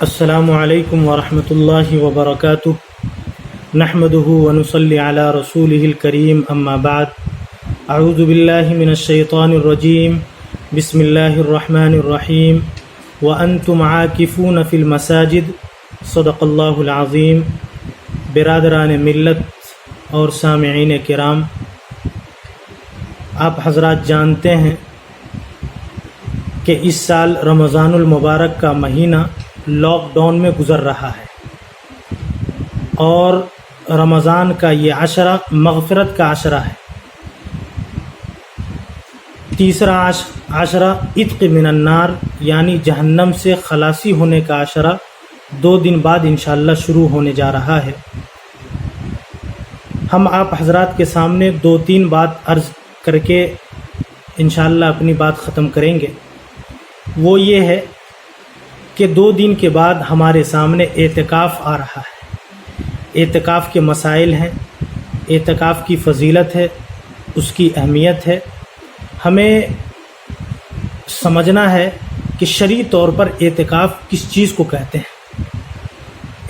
السلام علیکم ورحمۃ اللہ وبرکاتہ نحمده ونصلی علی رسوله الکریم اما بعد اعوذ باللہ من الشیطان الرجیم بسم اللہ الرحمن الرحیم وانتم عاکفون فی المساجد صدق اللہ العظیم۔ برادران ملت اور سامعین کرام، آپ حضرات جانتے ہیں کہ اس سال رمضان المبارک کا مہینہ لاک ڈاؤن میں گزر رہا ہے، اور رمضان کا یہ عشرہ مغفرت کا عشرہ ہے۔ تیسرا عشرہ عتق من النار یعنی جہنم سے خلاصی ہونے کا عشرہ 2 دن بعد انشاءاللہ شروع ہونے جا رہا ہے۔ ہم آپ حضرات کے سامنے 2-3 بات عرض کر کے انشاءاللہ اپنی بات ختم کریں گے۔ وہ یہ ہے کہ 2 دن کے بعد ہمارے سامنے اعتکاف آ رہا ہے۔ اعتکاف کے مسائل ہیں، اعتکاف کی فضیلت ہے، اس کی اہمیت ہے۔ ہمیں سمجھنا ہے کہ شرعی طور پر اعتکاف کس چیز کو کہتے ہیں،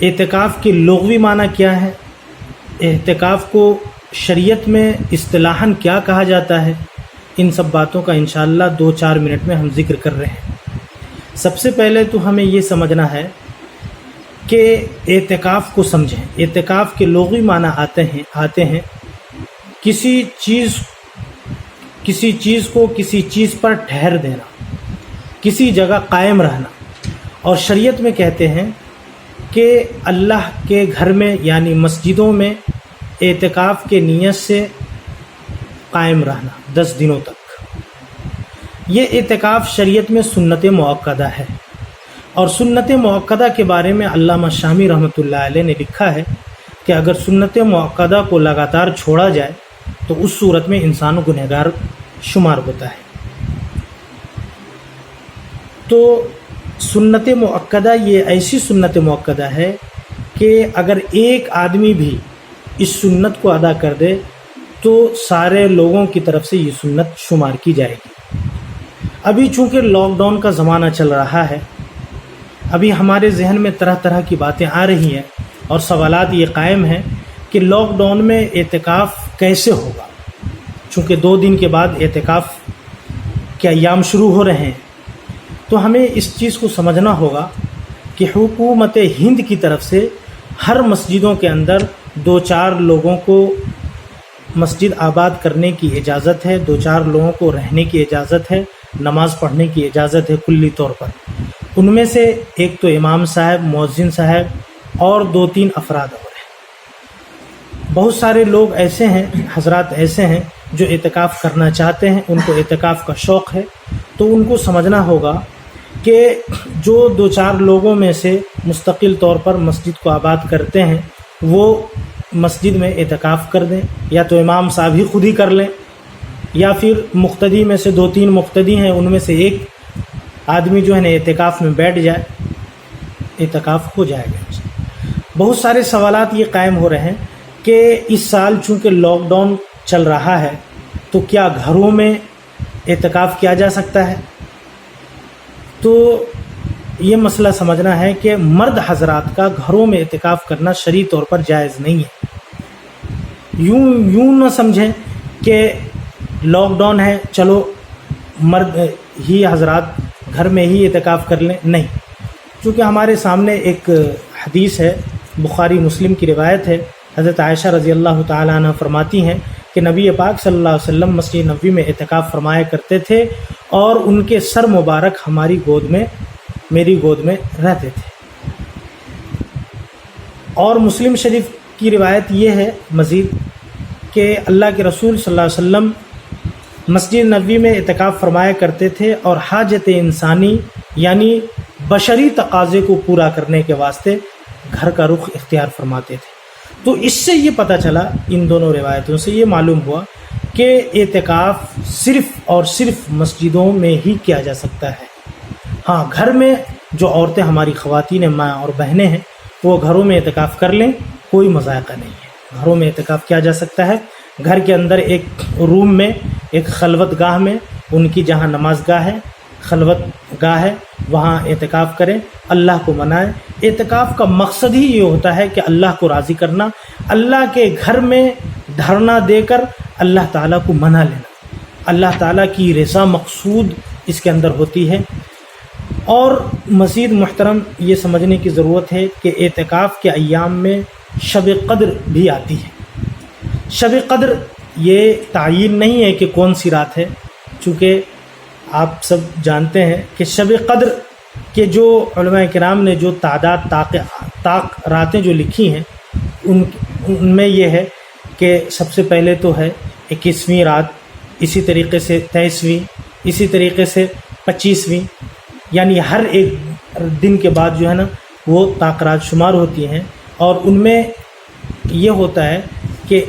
اعتکاف کے لغوی معنی کیا ہے، اعتکاف کو شریعت میں اصطلاحاً کیا کہا جاتا ہے، ان سب باتوں کا انشاءاللہ 2-4 منٹ میں ہم ذکر کر رہے ہیں۔ سب سے پہلے تو ہمیں یہ سمجھنا ہے کہ اعتکاف کو سمجھیں۔ اعتکاف کے لغوی معنی آتے ہیں کسی چیز کو کسی چیز پر ٹھہر دینا، کسی جگہ قائم رہنا، اور شریعت میں کہتے ہیں کہ اللہ کے گھر میں یعنی مسجدوں میں اعتکاف کے نیت سے قائم رہنا 10 دنوں تک۔ یہ اعتکاف شریعت میں سنت مؤکدہ ہے، اور سنت مؤکدہ کے بارے میں علامہ شامی رحمۃ اللہ علیہ نے لکھا ہے کہ اگر سنت مؤکدہ کو لگاتار چھوڑا جائے تو اس صورت میں انسان گنہگار شمار ہوتا ہے۔ تو سنت مؤکدہ یہ ایسی سنت مؤکدہ ہے کہ اگر ایک آدمی بھی اس سنت کو ادا کر دے تو سارے لوگوں کی طرف سے یہ سنت شمار کی جائے گی۔ ابھی چونکہ لاک ڈاؤن کا زمانہ چل رہا ہے، ابھی ہمارے ذہن میں طرح طرح کی باتیں آ رہی ہیں، اور سوالات یہ قائم ہیں کہ لاک ڈاؤن میں اعتکاف کیسے ہوگا، چونکہ 2 دن کے بعد اعتکاف کے ایام شروع ہو رہے ہیں۔ تو ہمیں اس چیز کو سمجھنا ہوگا کہ حکومت ہند کی طرف سے ہر مسجدوں کے اندر 2-4 لوگوں کو مسجد آباد کرنے کی اجازت ہے، 2-4 لوگوں کو رہنے کی اجازت ہے، نماز پڑھنے کی اجازت ہے کلی طور پر۔ ان میں سے ایک تو امام صاحب، مؤذن صاحب اور 2-3 افراد اور ہیں۔ بہت سارے لوگ ایسے ہیں، حضرات ایسے ہیں جو اعتکاف کرنا چاہتے ہیں، ان کو اعتکاف کا شوق ہے، تو ان کو سمجھنا ہوگا کہ جو 2-4 لوگوں میں سے مستقل طور پر مسجد کو آباد کرتے ہیں وہ مسجد میں اعتکاف کر دیں، یا تو امام صاحب ہی خود ہی کر لیں، یا پھر مقتدی میں سے 2-3 مقتدی ہیں، ان میں سے ایک آدمی جو ہے نا اعتکاف میں بیٹھ جائے، اعتکاف ہو جائے گا۔ بہت سارے سوالات یہ قائم ہو رہے ہیں کہ اس سال چونکہ لاک ڈاؤن چل رہا ہے تو کیا گھروں میں اعتکاف کیا جا سکتا ہے؟ تو یہ مسئلہ سمجھنا ہے کہ مرد حضرات کا گھروں میں اعتکاف کرنا شرعی طور پر جائز نہیں ہے۔ یوں نہ سمجھیں کہ لاک ڈاؤن ہے چلو مرد ہی حضرات گھر میں ہی اعتکاف کر لیں، نہیں، چونکہ ہمارے سامنے ایک حدیث ہے، بخاری مسلم کی روایت ہے، حضرت عائشہ رضی اللہ تعالیٰ عنہ فرماتی ہیں کہ نبی پاک صلی اللہ علیہ وسلم مسجد نبوی میں اعتکاف فرمایا کرتے تھے، اور ان کے سر مبارک میری گود میں رہتے تھے۔ اور مسلم شریف کی روایت یہ ہے مزید کہ اللہ کے رسول صلی اللہ علیہ وسلم مسجد نبوی میں اعتکاف فرمایا کرتے تھے، اور حاجت انسانی یعنی بشری تقاضے کو پورا کرنے کے واسطے گھر کا رخ اختیار فرماتے تھے۔ تو اس سے یہ پتہ چلا، ان دونوں روایتوں سے یہ معلوم ہوا کہ اعتکاف صرف اور صرف مسجدوں میں ہی کیا جا سکتا ہے۔ ہاں، گھر میں جو عورتیں ہماری خواتین ماں اور بہنیں ہیں وہ گھروں میں اعتکاف کر لیں، کوئی مذائقہ نہیں ہے، گھروں میں اعتکاف کیا جا سکتا ہے۔ گھر کے اندر ایک روم میں، ایک خلوت گاہ میں، ان کی جہاں نماز گاہ ہے، خلوت گاہ ہے، وہاں اعتکاف کریں، اللہ کو منائیں۔ اعتکاف کا مقصد ہی یہ ہوتا ہے کہ اللہ کو راضی کرنا، اللہ کے گھر میں دھرنا دے کر اللہ تعالیٰ کو منا لینا، اللہ تعالیٰ کی رضا مقصود اس کے اندر ہوتی ہے۔ اور مزید محترم یہ سمجھنے کی ضرورت ہے کہ اعتکاف کے ایام میں شب قدر بھی آتی ہے۔ شب قدر یہ تعین نہیں ہے کہ کون سی رات ہے، چونکہ آپ سب جانتے ہیں کہ شب قدر کے جو علماء کرام نے جو تعداد طاق راتیں جو لکھی ہیں، ان میں یہ ہے کہ سب سے پہلے تو ہے 21ویں رات، اسی طریقے سے 23ویں، اسی طریقے سے 25ویں، یعنی ہر ایک دن کے بعد جو ہے نا وہ طاق رات شمار ہوتی ہیں۔ اور ان میں یہ ہوتا ہے کہ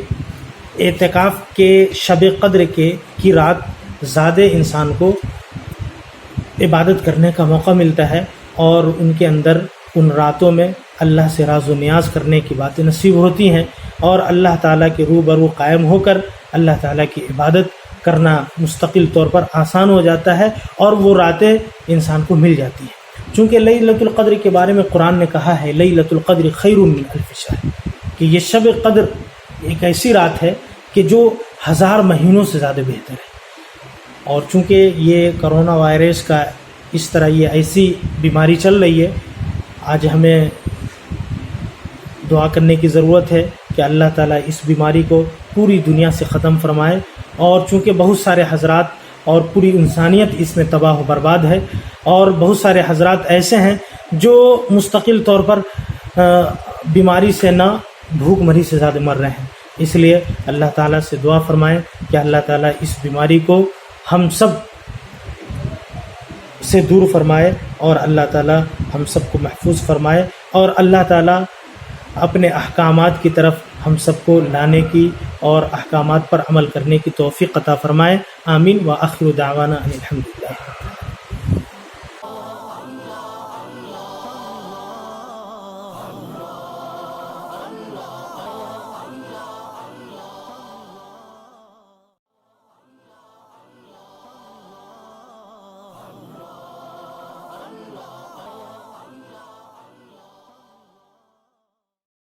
اعتکاف کے شب قدر کی رات زیادہ انسان کو عبادت کرنے کا موقع ملتا ہے، اور ان کے اندر ان راتوں میں اللہ سے راز و نیاز کرنے کی باتیں نصیب ہوتی ہیں، اور اللہ تعالیٰ کے روبرو قائم ہو کر اللہ تعالیٰ کی عبادت کرنا مستقل طور پر آسان ہو جاتا ہے، اور وہ راتیں انسان کو مل جاتی ہیں۔ چونکہ لیلۃ القدر کے بارے میں قرآن نے کہا ہے لیلۃ القدر خیر من الف شہر، کہ یہ شب قدر ایک ایسی رات ہے کہ جو 1000 مہینوں سے زیادہ بہتر ہے۔ اور چونکہ یہ کرونا وائرس کا اس طرح یہ ایسی بیماری چل رہی ہے، آج ہمیں دعا کرنے کی ضرورت ہے کہ اللہ تعالیٰ اس بیماری کو پوری دنیا سے ختم فرمائے۔ اور چونکہ بہت سارے حضرات اور پوری انسانیت اس میں تباہ و برباد ہے، اور بہت سارے حضرات ایسے ہیں جو مستقل طور پر بیماری سے نہ بھوک مری سے زیادہ مر رہے ہیں۔ اس لیے اللہ تعالیٰ سے دعا فرمائیں کہ اللہ تعالیٰ اس بیماری کو ہم سب سے دور فرمائے، اور اللہ تعالیٰ ہم سب کو محفوظ فرمائے، اور اللہ تعالیٰ اپنے احکامات کی طرف ہم سب کو لانے کی اور احکامات پر عمل کرنے کی توفیق عطا فرمائے۔ آمین۔ وآخر دعوانا ان الحمد للہ۔